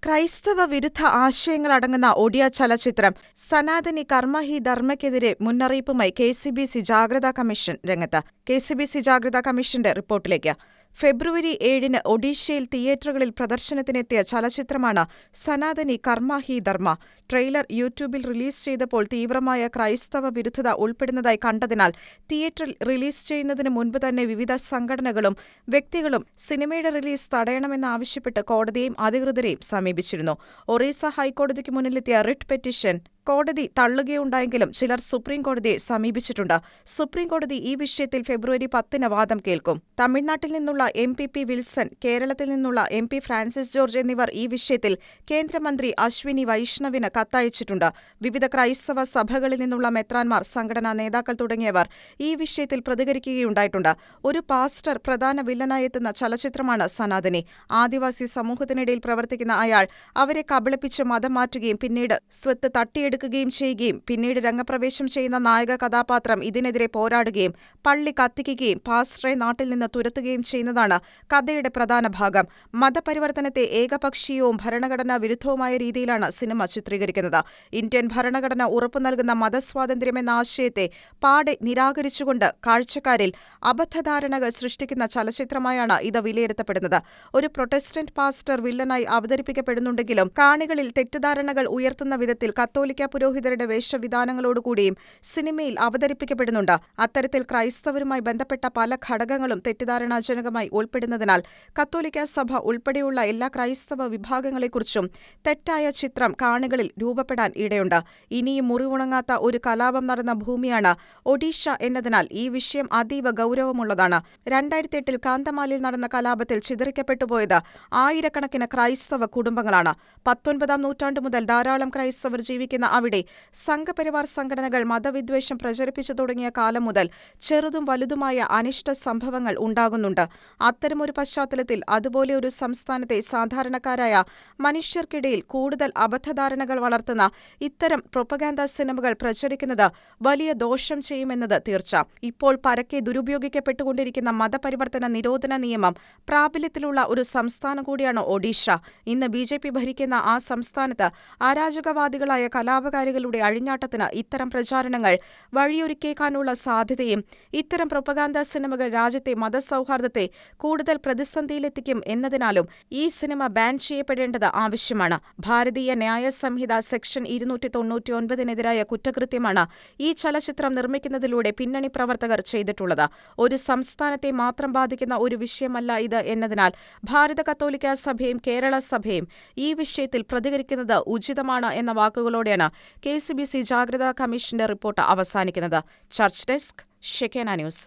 ക്രൈസ്തവ വിരുദ്ധ ആശയങ്ങളടങ്ങുന്ന ഒഡിയ ചലച്ചിത്രം സനാതനി കർമ്മ ഹി ധർമ്മയ്ക്കെതിരെ മുന്നറിയിപ്പുമായി കെസിബിസി ജാഗ്രതാ കമ്മീഷൻ രംഗത്ത്. കെസിബിസി ജാഗ്രതാ കമ്മീഷന്റെ റിപ്പോർട്ടിലേക്ക്. ഫെബ്രുവരി 7-ന് ഒഡീഷയിൽ തിയേറ്ററുകളിൽ പ്രദർശനത്തിനെത്തിയ ചലച്ചിത്രമാണ് സനാതനി കർമ്മ ഹി ധർമ്മ. ട്രെയിലർ യൂട്യൂബിൽ റിലീസ് ചെയ്തപ്പോൾ തീവ്രമായ ക്രൈസ്തവ വിരുദ്ധത ഉൾപ്പെടുന്നതായി കണ്ടതിനാൽ തിയേറ്ററിൽ റിലീസ് ചെയ്യുന്നതിന് മുൻപ് തന്നെ വിവിധ സംഘടനകളും വ്യക്തികളും സിനിമയുടെ റിലീസ് തടയണമെന്നാവശ്യപ്പെട്ട് കോടതിയെയും അധികൃതരെയും സമീപിച്ചിരുന്നു. ഒറീസ ഹൈക്കോടതിക്ക് മുന്നിലെത്തിയ റിട്ട് പെറ്റീഷൻ കോടതി തള്ളുകയുണ്ടായെങ്കിലും ചിലർ സുപ്രീംകോടതിയെ സമീപിച്ചിട്ടുണ്ട്. സുപ്രീംകോടതി ഈ വിഷയത്തിൽ ഫെബ്രുവരി 10-ന് വാദം കേൾക്കും. തമിഴ്നാട്ടിൽ നിന്നുള്ള എം.പി. വിൽസൺ, കേരളത്തിൽ നിന്നുള്ള എം.പി. ഫ്രാൻസിസ് ജോർജ് എന്നിവർ ഈ വിഷയത്തിൽ കേന്ദ്രമന്ത്രി അശ്വിനി വൈഷ്ണവിന് കത്തയച്ചിട്ടുണ്ട്. വിവിധ ക്രൈസ്തവ സഭകളിൽ നിന്നുള്ള മെത്രാൻമാർ, സംഘടനാ നേതാക്കൾ തുടങ്ങിയവർ ഈ വിഷയത്തിൽ പ്രതികരിക്കുകയുണ്ടായിട്ടുണ്ട്. ഒരു പാസ്റ്റർ പ്രധാന വില്ലനായെത്തുന്ന ചലച്ചിത്രമാണ് സനാതനി. ആദിവാസി സമൂഹത്തിനിടയിൽ പ്രവർത്തിക്കുന്ന അയാൾ അവരെ കബളിപ്പിച്ച് മതം മാറ്റുകയും പിന്നീട് സ്വത്ത് തട്ടിയെടുക്കുകയും ചെയ്യുകയും പിന്നീട് രംഗപ്രവേശം ചെയ്യുന്ന നായക കഥാപാത്രം ഇതിനെതിരെ പോരാടുകയും പള്ളി കത്തിക്കുകയും പാസ്റ്ററെ നാട്ടിൽ നിന്ന് തുരത്തുകയും ചെയ്യുന്നതാണ് കഥയുടെ പ്രധാന ഭാഗം. മതപരിവർത്തനത്തെ ഏകപക്ഷീയവും ഭരണഘടനാ വിരുദ്ധവുമായ രീതിയിലാണ് സിനിമ ചിത്രീകരിക്കുന്നത്. ഇന്ത്യൻ ഭരണഘടന ഉറപ്പു നൽകുന്ന മതസ്വാതന്ത്ര്യമെന്ന ആശയത്തെ പാടെ നിരാകരിച്ചുകൊണ്ട് കാഴ്ചക്കാരിൽ അബദ്ധധാരണകൾ സൃഷ്ടിക്കുന്ന ചലച്ചിത്രമായാണ് ഇത് വിലയിരുത്തപ്പെടുന്നത്. ഒരു പ്രൊട്ടസ്റ്റന്റ് പാസ്റ്റർ വില്ലനായി അവതരിപ്പിക്കപ്പെടുന്നുണ്ടെങ്കിലും കാണികളിൽ തെറ്റിദ്ധാരണകൾ ഉയർത്തുന്ന വിധത്തിൽ കത്തോലിക്ക പുരോഹിതരുടെ വേഷവിധാനങ്ങളോടുകൂടിയും സിനിമയിൽ അവതരിപ്പിക്കപ്പെടുന്നുണ്ട്. അത്തരത്തിൽ ക്രൈസ്തവരുമായി ബന്ധപ്പെട്ട പല ഘടകങ്ങളും തെറ്റിദ്ധാരണാജനകമായി ഉൾപ്പെടുന്നതിനാൽ കത്തോലിക്ക സഭ ഉൾപ്പെടെയുള്ള എല്ലാ ക്രൈസ്തവ വിഭാഗങ്ങളെക്കുറിച്ചും തെറ്റായ ചിത്രം കാണികളിൽ രൂപപ്പെടാൻ ഇടയുണ്ട്. ഇനിയും മുറിവുണങ്ങാത്ത ഒരു കലാപം നടന്ന ഭൂമിയാണ് ഒഡീഷ എന്നതിനാൽ ഈ വിഷയം അതീവ ഗൗരവമുള്ളതാണ്. 2008-ൽ കാന്തമാലിൽ നടന്ന കലാപത്തിൽ ചിതറിക്കപ്പെട്ടുപോയത് ആയിരക്കണക്കിന് ക്രൈസ്തവ കുടുംബങ്ങളാണ്. 19-ാം നൂറ്റാണ്ടു മുതൽ ധാരാളം ക്രൈസ്തവർ ജീവിക്കുന്ന അവിടെ സംഘപരിവാർ സംഘടനകൾ മതവിദ്വേഷം പ്രചരിപ്പിച്ചു തുടങ്ങിയ കാലം മുതൽ ചെറുതും വലുതുമായ അനിഷ്ട സംഭവങ്ങൾ ഉണ്ടാകുന്നുണ്ട്. അത്തരമൊരു പശ്ചാത്തലത്തിൽ അതുപോലെ ഒരു സംസ്ഥാനത്തെ സാധാരണക്കാരായ മനുഷ്യർക്കിടയിൽ കൂടുതൽ അബദ്ധധാരണകൾ വളർത്തുന്ന ഇത്തരം പ്രൊപ്പഗാൻഡ സിനിമകൾ പ്രചരിക്കുന്നത് വലിയ ദോഷം ചെയ്യുമെന്നത് തീർച്ച. ഇപ്പോൾ പരക്കെ ദുരുപയോഗിക്കപ്പെട്ടുകൊണ്ടിരിക്കുന്ന മതപരിവർത്തന നിരോധന നിയമം പ്രാബല്യത്തിലുള്ള ഒരു സംസ്ഥാനം കൂടിയാണ് ഒഡീഷ. ഇന്ന് ബി.ജെ.പി. ഭരിക്കുന്ന ആ സംസ്ഥാനത്ത് അരാജകവാദികളായ കലാപകാരികളുടെ അഴിഞ്ഞാട്ടത്തിന് ഇത്തരം പ്രചാരണങ്ങൾ വഴിയൊരുക്കേക്കാനുള്ള സാധ്യതയും ഇത്തരം പ്രൊപ്പഗാൻഡ സിനിമകൾ രാജ്യത്തെ മതസൗഹാർദ്ദത്തെ കൂടുതൽ പ്രതിസന്ധിയിലെത്തിക്കും എന്നതിനാലും ഈ സിനിമ ബാൻ ചെയ്യപ്പെടേണ്ടത് ആവശ്യമാണ്. ഭാരതീയ ന്യായ സംഹിത സെക്ഷൻ 299-നെതിരായ കുറ്റകൃത്യമാണ് ഈ ചലച്ചിത്രം നിർമ്മിക്കുന്നതിലൂടെ പിന്നണി പ്രവർത്തകർ ചെയ്തിട്ടുള്ളത്. ഒരു സംസ്ഥാനത്തെ മാത്രം ബാധിക്കുന്ന ഒരു വിഷയമല്ല ഇത് എന്നതിനാൽ ഭാരത കത്തോലിക്ക സഭയും കേരള സഭയും ഈ വിഷയത്തിൽ പ്രതികരിക്കുന്നത് ഉചിതമാണ് എന്ന വാക്കുകളോടെയാണ് കെസിബിസി ജാഗ്രതാ കമ്മീഷന്റെ റിപ്പോർട്ട് അവസാനിക്കുന്നത്. Church desk, Shekinah news.